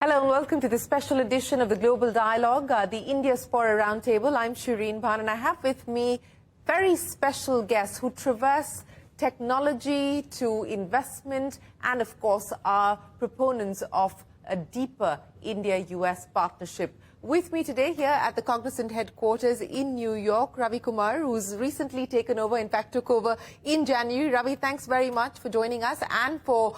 Hello and welcome to this special edition of the Global Dialogue, the India-Diaspora Roundtable. I'm Shereen Bhan and I have with me very special guests who traverse technology to investment and, of course, are proponents of a deeper India-US partnership. With me today here at the Cognizant headquarters in New York, Ravi Kumar, who's recently taken over, in fact took over in January. Ravi, thanks very much for joining us and for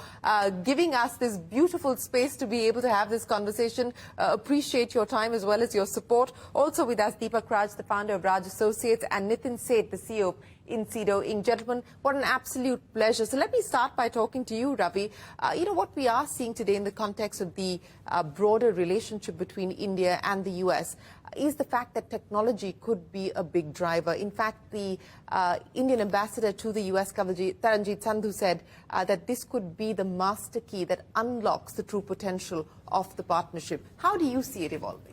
giving us this beautiful space to be able to have this conversation. Appreciate your time as well as your support. Also with us, Deepak, the founder of Raj Associates, and Nitin Seth, the CEO of Incedo. Gentlemen, what an absolute pleasure. So let me start by talking to you, Ravi. What we are seeing today in the context of the broader relationship between India and the US is the fact that technology could be a big driver. In fact, the Indian ambassador to the US, Taranjit Sandhu, said that this could be the master key that unlocks the true potential of the partnership. How do you see it evolving?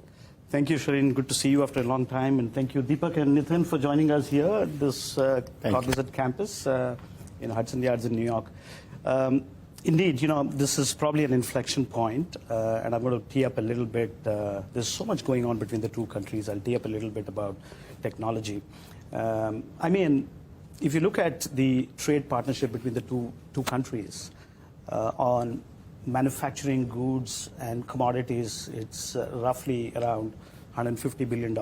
Thank you, Shereen. Good to see you after a long time. And thank you, Deepak and Nitin, for joining us here at this Cognizant campus in Hudson Yards in New York. Indeed, this is probably an inflection point, and I'm going to tee up a little bit. There's so much going on between the two countries. I'll tee up a little bit about technology. If you look at the trade partnership between the two countries on manufacturing goods and commodities, it's roughly around $150 billion.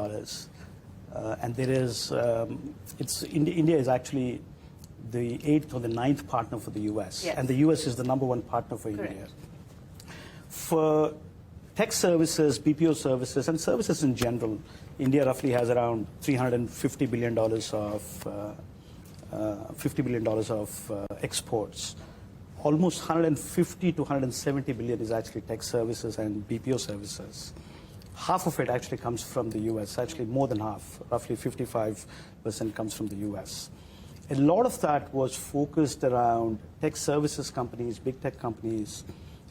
And there is, India is actually the 8th or the 9th partner for the US. Yes. And the US is the #1 partner for Correct. India. For tech services, BPO services, and services in general, India roughly has around $350 billion of exports. Almost 150 to 170 billion is actually tech services and BPO services. Half of it actually comes from the US, actually more than half, roughly 55% comes from the US. A lot of that was focused around tech services companies, big tech companies,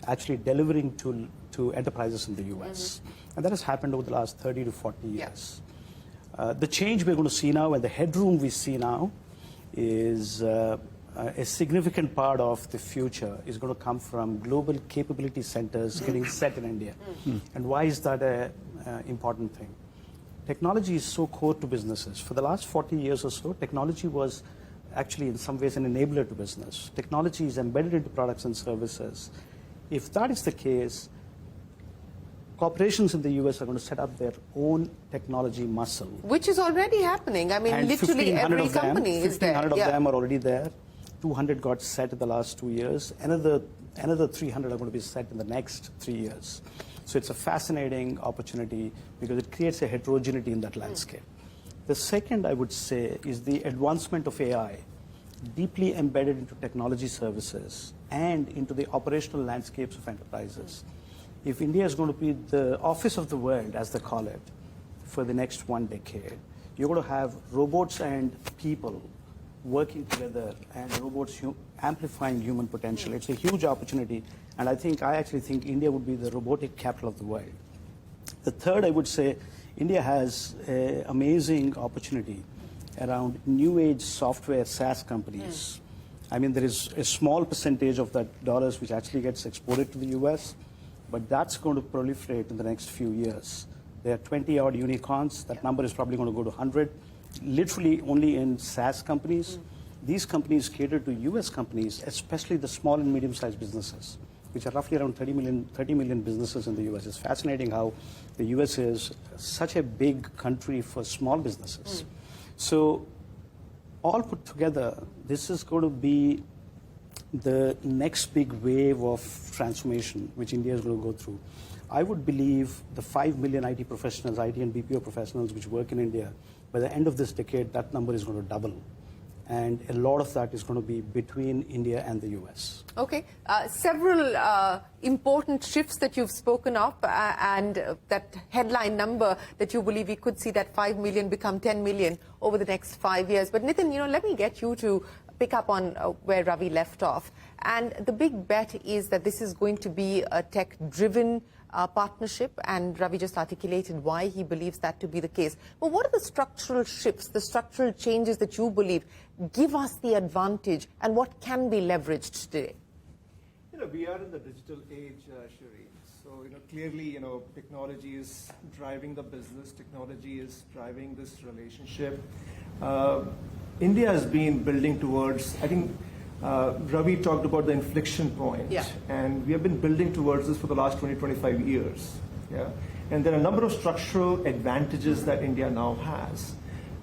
actually delivering to enterprises in the US. And that has happened over the last 30 to 40 years. Yeah. The change we're going to see now and the headroom we see now is a significant part of the future is going to come from global capability centers getting set in India. And why is that an important thing? Technology is so core to businesses. For the last 40 years or so, technology was actually in some ways an enabler to business. Technology is embedded into products and services. If that is the case, corporations in the US are going to set up their own technology muscle. Which is already happening. I mean, and literally every company is there. 1,500 of them are already there. 200 got set in the last 2 years. Another 300 are going to be set in the next 3 years. So it's a fascinating opportunity because it creates a heterogeneity in that landscape. The second, I would say, is the advancement of AI, deeply embedded into technology services and into the operational landscapes of enterprises. If India is going to be the office of the world, as they call it, for the next 1 decade, you're going to have robots and people working together and robots amplifying human potential. It's a huge opportunity, and I actually think India would be the robotic capital of the world. The third, I would say, India has an amazing opportunity around new age software SaaS companies. There is a small percentage of that dollars which actually gets exported to the US, but that's going to proliferate in the next few years. There are 20-odd unicorns. That number is probably going to go to 100. Literally only in SaaS companies. These companies cater to US companies, especially the small and medium-sized businesses, which are roughly around 30 million businesses in the US. It's fascinating how the US is such a big country for small businesses. So all put together, this is going to be the next big wave of transformation which India is going to go through. I would believe the 5 million IT professionals, IT and BPO professionals which work in India, by the end of this decade, that number is going to double. And a lot of that is going to be between India and the US. Okay. Several important shifts that you've spoken of and that headline number that you believe we could see that 5 million become 10 million over the next 5 years. But Nitin, let me get you to pick up on where Ravi left off. And the big bet is that this is going to be a tech-driven partnership, and Ravi just articulated why he believes that to be the case. But what are the structural shifts, the structural changes that you believe give us the advantage, and what can be leveraged today? We are in the digital age, Shereen. So, clearly, technology is driving the business. Technology is driving this relationship. India has been building towards, I think, Ravi talked about the inflection point. Yeah. And we have been building towards this for the last 20, 25 years. Yeah. And there are a number of structural advantages that India now has.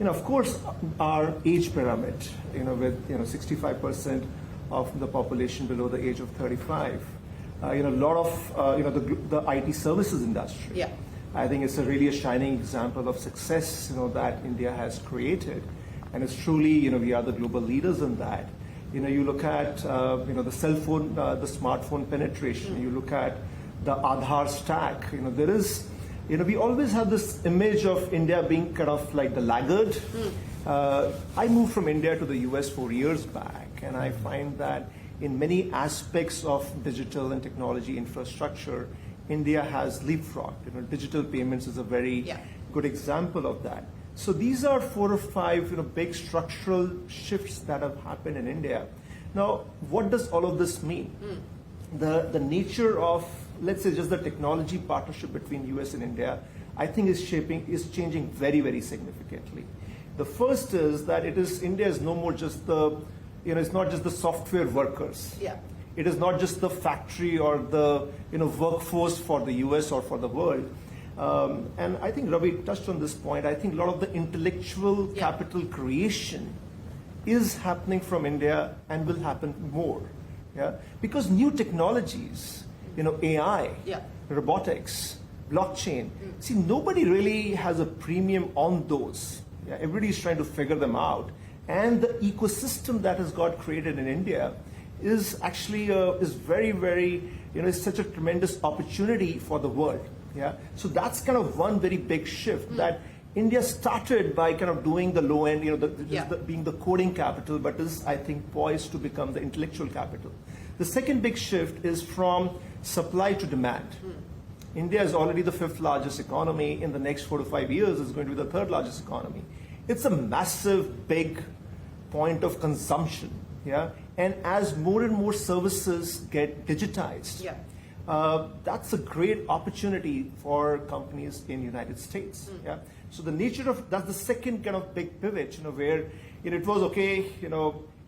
Of course, our age pyramid, with 65% of the population below the age of 35. A lot of the IT services industry. Yeah. I think it's really a shining example of success that India has created, and it's truly we are the global leaders in that. You look at the cell phone, the smartphone penetration. You look at the Aadhaar stack. There is. We always have this image of India being kind of like the laggard. I moved from India to the US 4 years back, and I find that in many aspects of digital and technology infrastructure, India has leapfrogged. Digital payments is a very good example of that. So these are 4 or 5 big structural shifts that have happened in India. Now, what does all of this mean? The nature of, let's say, just the technology partnership between US and India, I think is changing very, very significantly. The first is that India is no more just the, it's not just the software workers. Yeah. It is not just the factory or the workforce for the US or for the world. And I think Ravi touched on this point. I think a lot of the intellectual capital creation is happening from India and will happen more. Yeah? Because new technologies, AI, robotics, blockchain. See, nobody really has a premium on those. Yeah? Everybody's trying to figure them out. And the ecosystem that has got created in India is actually is very, very, is such a tremendous opportunity for the world. Yeah. So that's kind of one very big shift that India started by kind of doing the low end, being the coding capital, but is, I think, poised to become the intellectual capital. The second big shift is from supply to demand. India is already the 5th largest economy. In the next 4 to 5 years, it's going to be the 3rd largest economy. It's a massive, big point of consumption. Yeah. And as more and more services get digitized, that's a great opportunity for companies in the United States. Yeah. So the nature of that's the second kind of big pivot, where it was okay,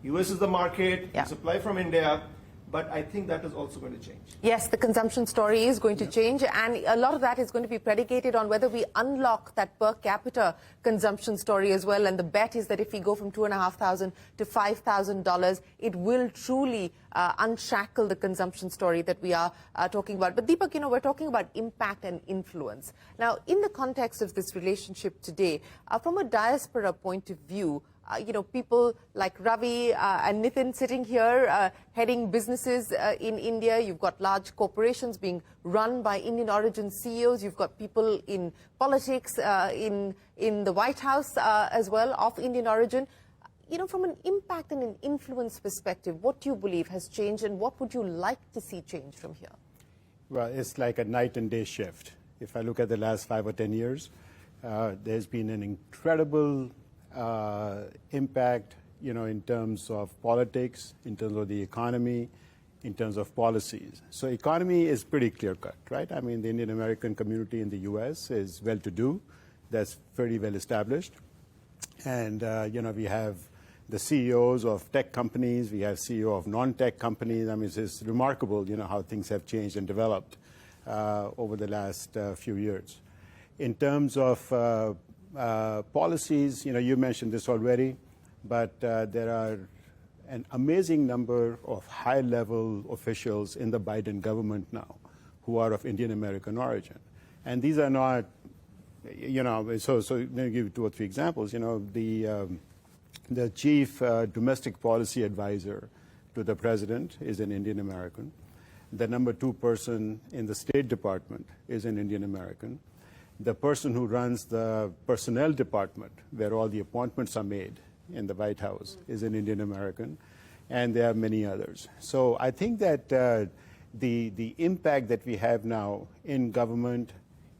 US is the market, supply from India, but I think that is also going to change. Yes, the consumption story is going to change, and a lot of that is going to be predicated on whether we unlock that per capita consumption story as well. And the bet is that if we go from $2,500 to $5,000, it will truly unshackle the consumption story that we are talking about. But Deepak, we're talking about impact and influence. Now, in the context of this relationship today, from a diaspora point of view, people like Ravi and Nitin sitting here heading businesses in India. You've got large corporations being run by Indian origin CEOs. You've got people in politics in the White House as well of Indian origin. From an impact and an influence perspective, what do you believe has changed, and what would you like to see change from here? Well, it's like a night and day shift. If I look at the last 5 or 10 years, there's been an incredible impact, in terms of politics, in terms of the economy, in terms of policies. So economy is pretty clear-cut, right? I mean, the Indian American community in the U.S. is well-to-do. That's pretty well established. And, we have the CEOs of tech companies. We have CEO of non-tech companies. I mean, it's remarkable, how things have changed and developed over the last few years. In terms of policies, you mentioned this already, but there are an amazing number of high-level officials in the Biden government now who are of Indian American origin. And these are not, so let me give you 2 or 3 examples. The chief domestic policy advisor to the president is an Indian American. The number 2 person in the State Department is an Indian American. The person who runs the personnel department, where all the appointments are made in the White House, is an Indian American, and there are many others. So I think that the impact that we have now in government,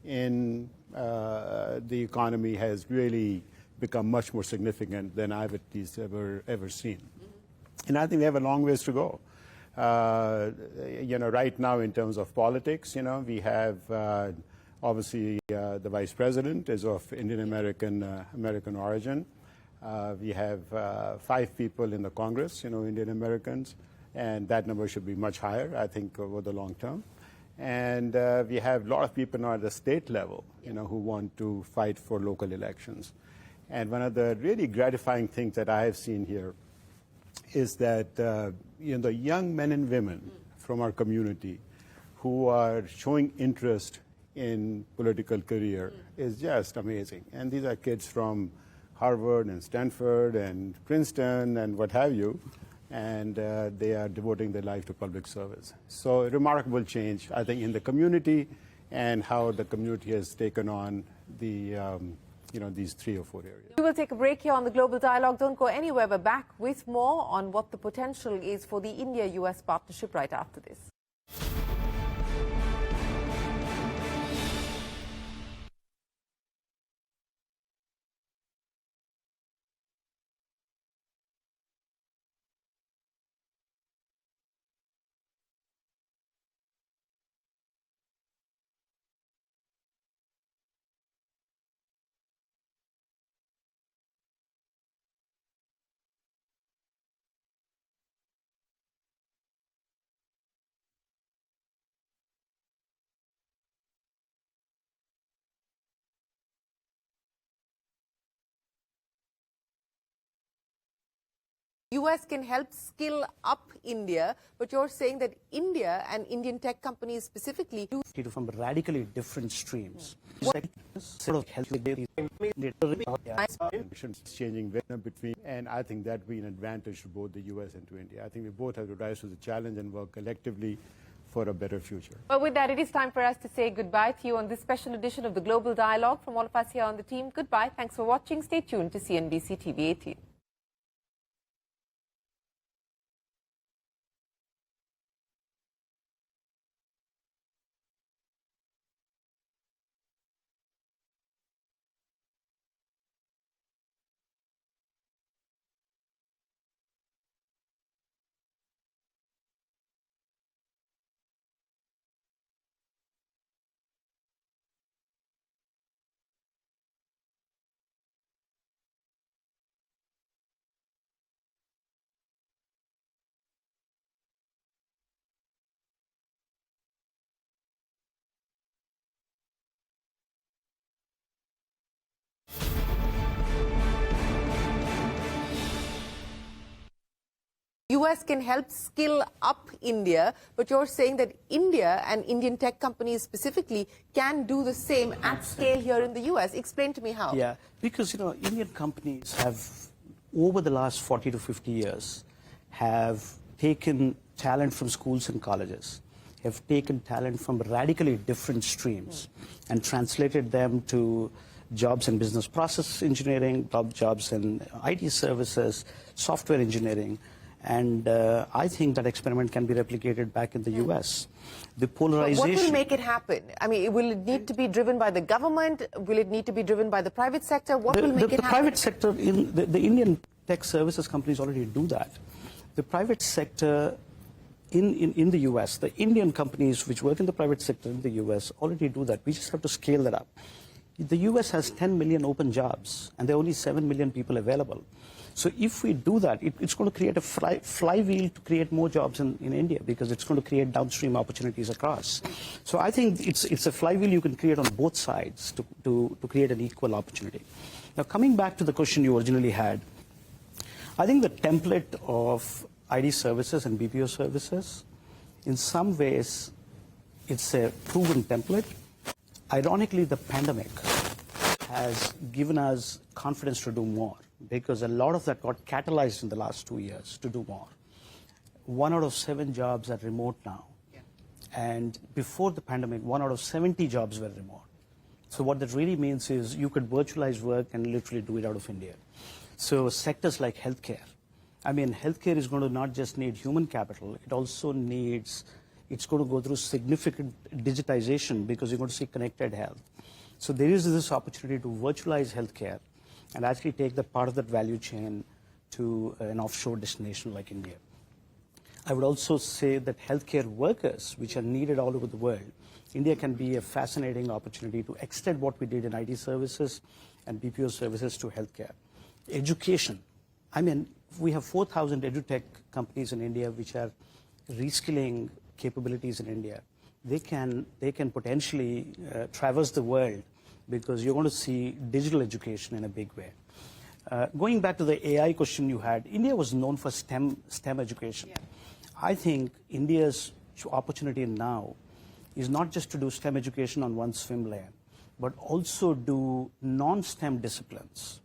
in the economy, has really become much more significant than I've at least ever seen. And I think we have a long ways to go. right now in terms of politics, we have obviously the vice president is of Indian American origin. We have 5 people in the Congress, Indian Americans, and that number should be much higher, I think, over the long term. And we have a lot of people now at the state level, who want to fight for local elections. And one of the really gratifying things that I have seen here is that the young men and women from our community who are showing interest in political career is just amazing. And these are kids from Harvard and Stanford and Princeton and what have you, and they are devoting their life to public service. So a remarkable change, I think, in the community and how the community has taken on the these 3 or 4 areas. We will take a break here on the Global Dialogue. Don't go anywhere. We're back with more on what the potential is for the India-US partnership right after this. US can help skill up India, but you're saying that India and Indian tech companies specifically do from radically different streams. Changing between, and I think that would be an advantage to both the US and to India. I think we both have to rise to the challenge and work collectively for a better future. Well, with that, it is time for us to say goodbye to you on this special edition of the Global Dialogue. From all of us here on the team, goodbye. Thanks for watching. Stay tuned to CNBC-TV18. US can help skill up India, but you're saying that India and Indian tech companies specifically can do the same at scale here in the US. Explain to me how. Yeah, because, Indian companies have, over the last 40 to 50 years, have taken talent from schools and colleges, have taken talent from radically different streams and translated them to jobs in business process engineering, jobs in IT services, software engineering. And I think that experiment can be replicated back in the US. The polarization... But what will make it happen? I mean, will it need to be driven by the government? Will it need to be driven by the private sector? What will make it happen? The private sector, the Indian tech services companies already do that. The private sector in the US, the Indian companies which work in the private sector in the US already do that. We just have to scale that up. The US has 10 million open jobs, and there are only 7 million people available. So if we do that, it's going to create a flywheel to create more jobs in India, because it's going to create downstream opportunities across. So I think it's a flywheel you can create on both sides to create an equal opportunity. Now, coming back to the question you originally had, I think the template of ID services and BPO services, in some ways, it's a proven template. Ironically, the pandemic has given us confidence to do more, because a lot of that got catalyzed in the last 2 years to do more. 1 out of 7 jobs are remote now. Yeah. And before the pandemic, 1 out of 70 jobs were remote. So what that really means is you could virtualize work and literally do it out of India. So sectors like healthcare. I mean, healthcare is going to not just need human capital, it also needs, it's going to go through significant digitization, because you're going to see connected health. So there is this opportunity to virtualize healthcare and actually take that part of that value chain to an offshore destination like India. I would also say that healthcare workers, which are needed all over the world, India can be a fascinating opportunity to extend what we did in IT services and BPO services to healthcare. Education. I mean, we have 4,000 edutech companies in India which are reskilling capabilities in India. They can potentially traverse the world because you're going to see digital education in a big way. Going back to the AI question you had, India was known for STEM education. Yeah. I think India's opportunity now is not just to do STEM education on one swim lane, but also do non-STEM disciplines.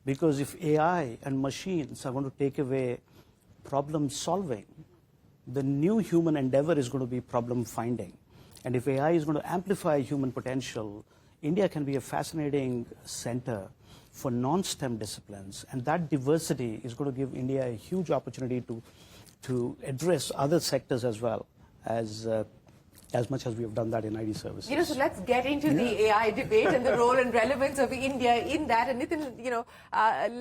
Because if AI and machines are going to take away problem solving, the new human endeavor is going to be problem finding. And if AI is going to amplify human potential, India can be a fascinating center for non-STEM disciplines. And that diversity is going to give India a huge opportunity to address other sectors as well as much as we have done that in IT services. You know, so let's get into the AI debate and the role and relevance of India in that. And Nitin, you know,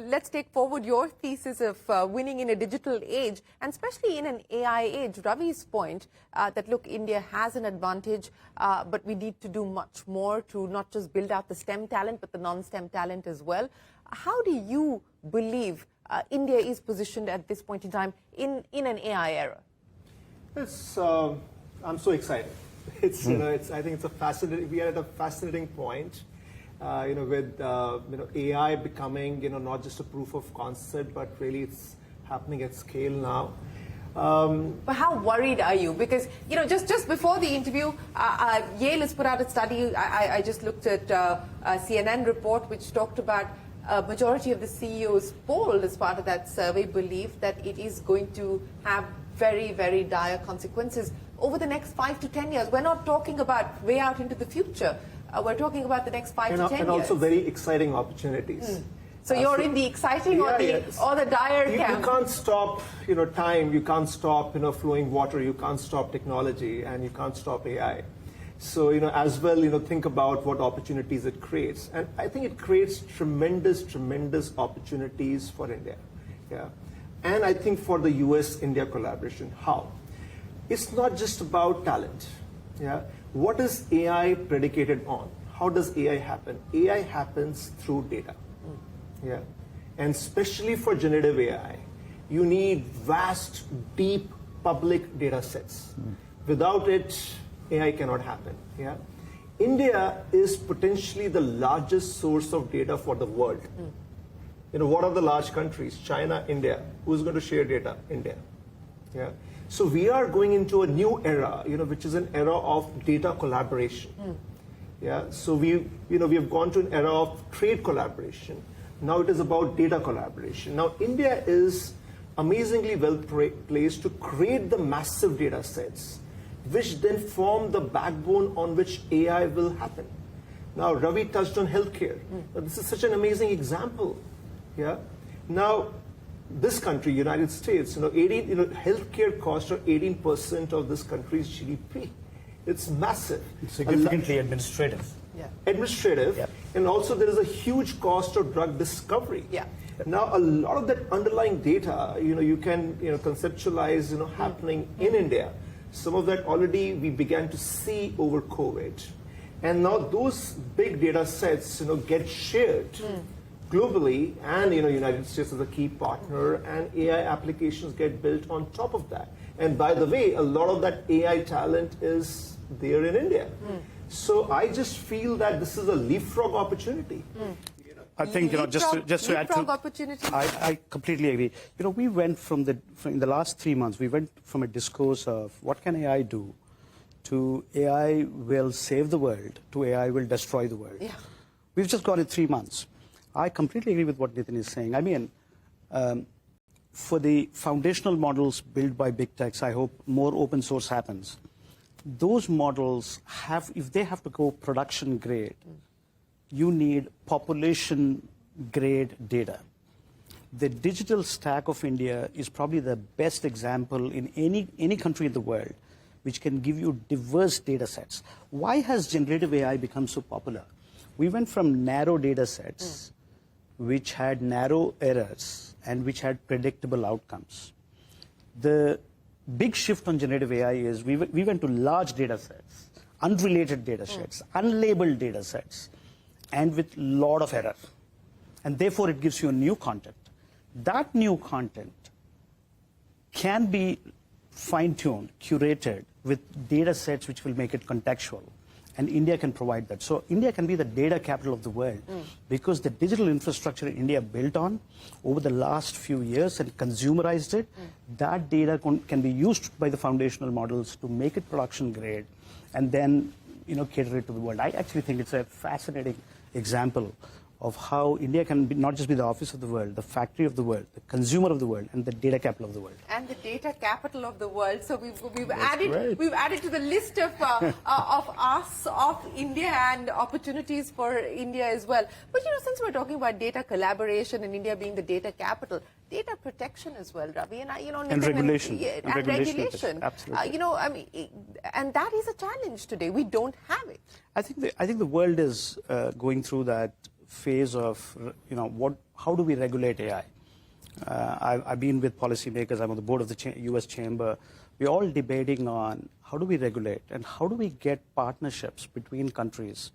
let's take forward your thesis of winning in a digital age, and especially in an AI age. Ravi's point that, look, India has an advantage, but we need to do much more to not just build out the STEM talent, but the non-STEM talent as well. How do you believe India is positioned at this point in time in an AI era? It's, I'm so excited. It's, you know, I think it's a fascinating, we are at a fascinating point, you know, with, you know, AI becoming, you know, not just a proof of concept, but really it's happening at scale now. But how worried are you? Because, you know, just before the interview, Yale has put out a study. I just looked at a CNN report which talked about a majority of the CEOs polled as part of that survey believe that it is going to have very, very dire consequences over the next 5 to 10 years. We're not talking about way out into the future. We're talking about the next 5 to 10 years. And also very exciting opportunities. So you're in the exciting or the dire camp? You can't stop, you know, time. You can't stop, you know, flowing water. You can't stop technology, and you can't stop AI. So, you know, as well, you know, think about what opportunities it creates. And I think it creates tremendous, tremendous opportunities for India. Yeah. And I think for the US-India collaboration. How? It's not just about talent. Yeah. What is AI predicated on? How does AI happen? AI happens through data. Yeah. And especially for generative AI, you need vast, deep public data sets. Without it, AI cannot happen. Yeah. India is potentially the largest source of data for the world. You know, what are the large countries? China, India. Who's going to share data? India. Yeah. So we are going into a new era, you know, which is an era of data collaboration. Yeah. So we have gone to an era of trade collaboration. Now it is about data collaboration. Now India is amazingly well placed to create the massive data sets, which then form the backbone on which AI will happen. Now Ravi touched on healthcare. This is such an amazing example. Yeah. Now, this country, United States, healthcare costs are 18% of this country's GDP. It's massive. It's significantly administrative. Yeah. Administrative, yeah. And also there is a huge cost of drug discovery. Yeah. Now, a lot of that underlying data, you can conceptualize, happening in India. Some of that already we began to see over COVID, and now those big data sets, get shared. Globally, and United States is a key partner, and AI applications get built on top of that. And by the way, a lot of that AI talent is there in India. So I just feel that this is a leapfrog opportunity. I think just to add to, opportunity. I completely agree. We went in the last 3 months, we went from a discourse of what can AI do, to AI will save the world, to AI will destroy the world. Yeah. We've just got it 3 months. I completely agree with what Nitin is saying. I mean, for the foundational models built by big techs, I hope more open source happens. Those models if they have to go production grade, you need population grade data. The digital stack of India is probably the best example in any country in the world which can give you diverse data sets. Why has generative AI become so popular? We went from narrow data sets which had narrow errors and which had predictable outcomes. The big shift on generative AI is we went to large data sets, unrelated data sets, unlabeled data sets, and with a lot of error. And therefore, it gives you a new content. That new content can be fine-tuned, curated with data sets which will make it contextual. And India can provide that. So India can be the data capital of the world because the digital infrastructure in India built on over the last few years and consumerized it, that data can be used by the foundational models to make it production grade and then cater it to the world. I actually think it's a fascinating example of how India can be, not just be the office of the world, the factory of the world, the consumer of the world, and the data capital of the world. And the data capital of the world. So we've added to the list of us, of India, and opportunities for India as well. But since we're talking about data collaboration and India being the data capital, data protection as well, Ravi, and and regulation. And regulation. Absolutely. And that is a challenge today. We don't have it. I think the world is going through that phase of how do we regulate AI? I've been with policymakers. I'm on the board of the U.S. Chamber. We're all debating on how do we regulate and how do we get partnerships between countries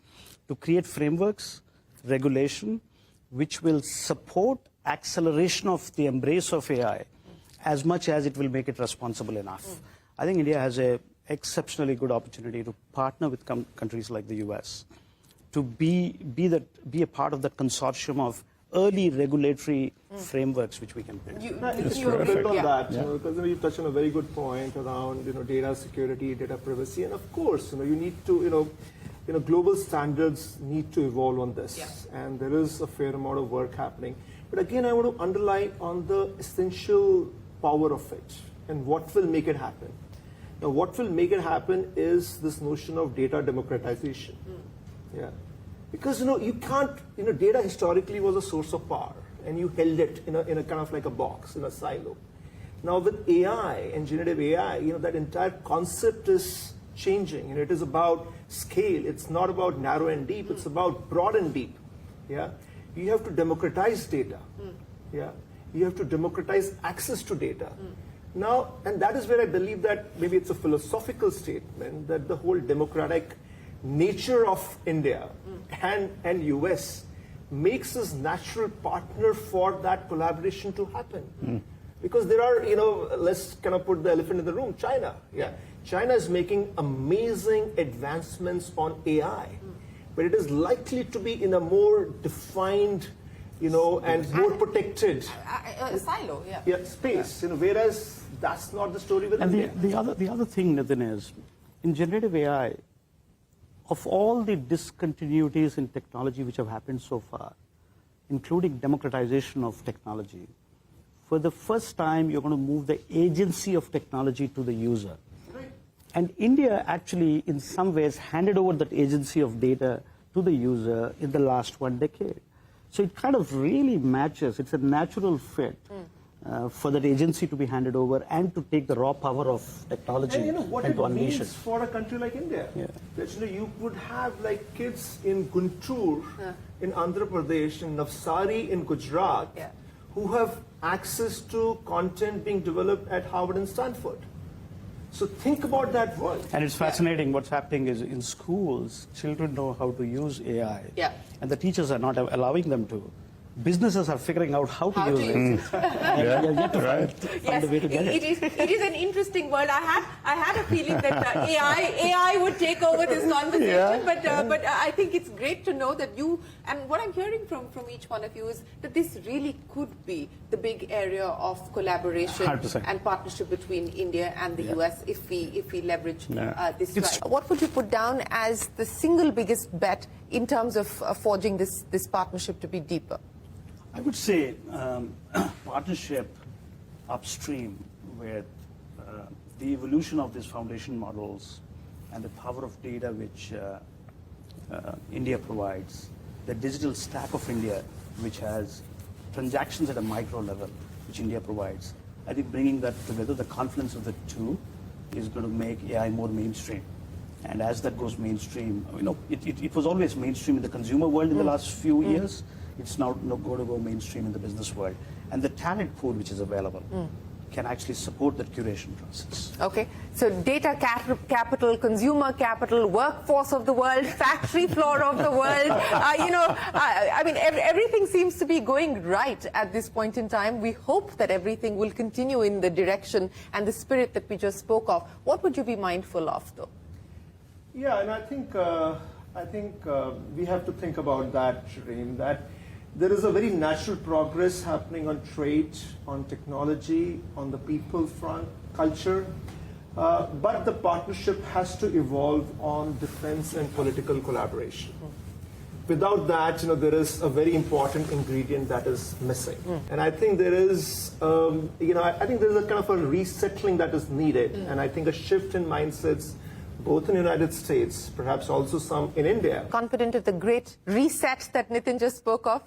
to create frameworks, regulation, which will support acceleration of the embrace of AI as much as it will make it responsible enough. I think India has an exceptionally good opportunity to partner with countries like the U.S. to be a part of that consortium of early regulatory frameworks which we can build. Just to build on that, because you touched on a very good point around data security, data privacy, and of course you need to global standards need to evolve on this, and there is a fair amount of work happening. But again, I want to underline on the essential power of it and what will make it happen. Now, what will make it happen is this notion of data democratization. Yeah, because you can't. Data historically was a source of power, and you held it in a kind of like a box, in a silo. Now with AI and generative AI, that entire concept is changing. It is about scale. It's not about narrow and deep. It's about broad and deep. Yeah, you have to democratize data. Yeah, you have to democratize access to data. Now, and that is where I believe that maybe it's a philosophical statement that the whole democratic nature of India and US makes us natural partner for that collaboration to happen. Because there are, let's kind of put the elephant in the room, China. Yeah, China is making amazing advancements on AI, but it is likely to be in a more defined, and more protected silo, space. Whereas that's not the story with and India. the other thing, Nitin, is in generative AI, of all the discontinuities in technology which have happened so far, including democratization of technology, for the first time you're going to move the agency of technology to the user. Right. And India actually, in some ways, handed over that agency of data to the user in the last 1 decade. So it kind of really matches. It's a natural fit for that agency to be handed over and to take the raw power of technology and what and it to unleash it. means for a country like India. Yeah. That, you would have like kids in Guntur in Andhra Pradesh and Navsari in Gujarat who have access to content being developed at Harvard and Stanford. So think about that world. And it's fascinating what's happening is in schools, children know how to use AI. And the teachers are not allowing them to. Businesses are figuring out how to use it. Yeah, yet to find a way to get it. It is an interesting world. I had a feeling that AI would take over this conversation, but I think it's great to know that you, and what I'm hearing from each one of you is that this really could be the big area of collaboration 100%. and partnership between India and the US if we leverage this It's right. What would you put down as the single biggest bet in terms of forging this partnership to be deeper? I would say partnership upstream with the evolution of these foundation models and the power of data which India provides, the digital stack of India which has transactions at a micro level which India provides. I think bringing that together, the confluence of the two is going to make AI more mainstream. And as that goes mainstream, it was always mainstream in the consumer world in the last few years. It's now going to go mainstream in the business world. And the talent pool which is available can actually support that curation process. Okay, so data capital, consumer capital, workforce of the world, factory floor of the world. I mean, everything seems to be going right at this point in time. We hope that everything will continue in the direction and the spirit that we just spoke of. What would you be mindful of, though? Yeah, and I think we have to think about that, Shereen, that there is a very natural progress happening on trade, on technology, on the people front, culture, but the partnership has to evolve on defense and political collaboration. Without that, there is a very important ingredient that is missing. And I think there is, I think there is a kind of a resettling that is needed, and I think a shift in mindsets, both in the United States, perhaps also some in India. Confident of the great reset that Nitin just spoke of?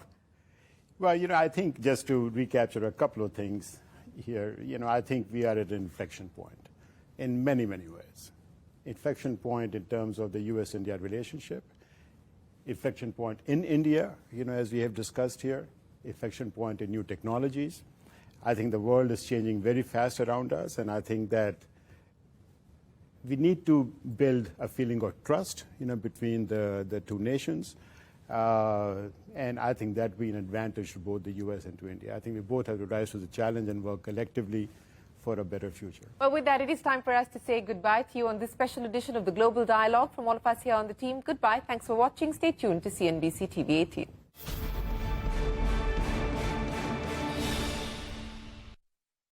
Well, I think just to recapture a couple of things here, I think we are at an inflection point in many, many ways. Inflection point in terms of the U.S.-India relationship, inflection point in India, as we have discussed here, inflection point in new technologies. I think the world is changing very fast around us, and I think that we need to build a feeling of trust, between the two nations. And I think that will be an advantage to both the U.S. and to India. I think we both have to rise to the challenge and work collectively for a better future. Well, with that, it is time for us to say goodbye to you on this special edition of the Global Dialogue. From all of us here on the team, goodbye. Thanks for watching. Stay tuned to CNBC-TV18.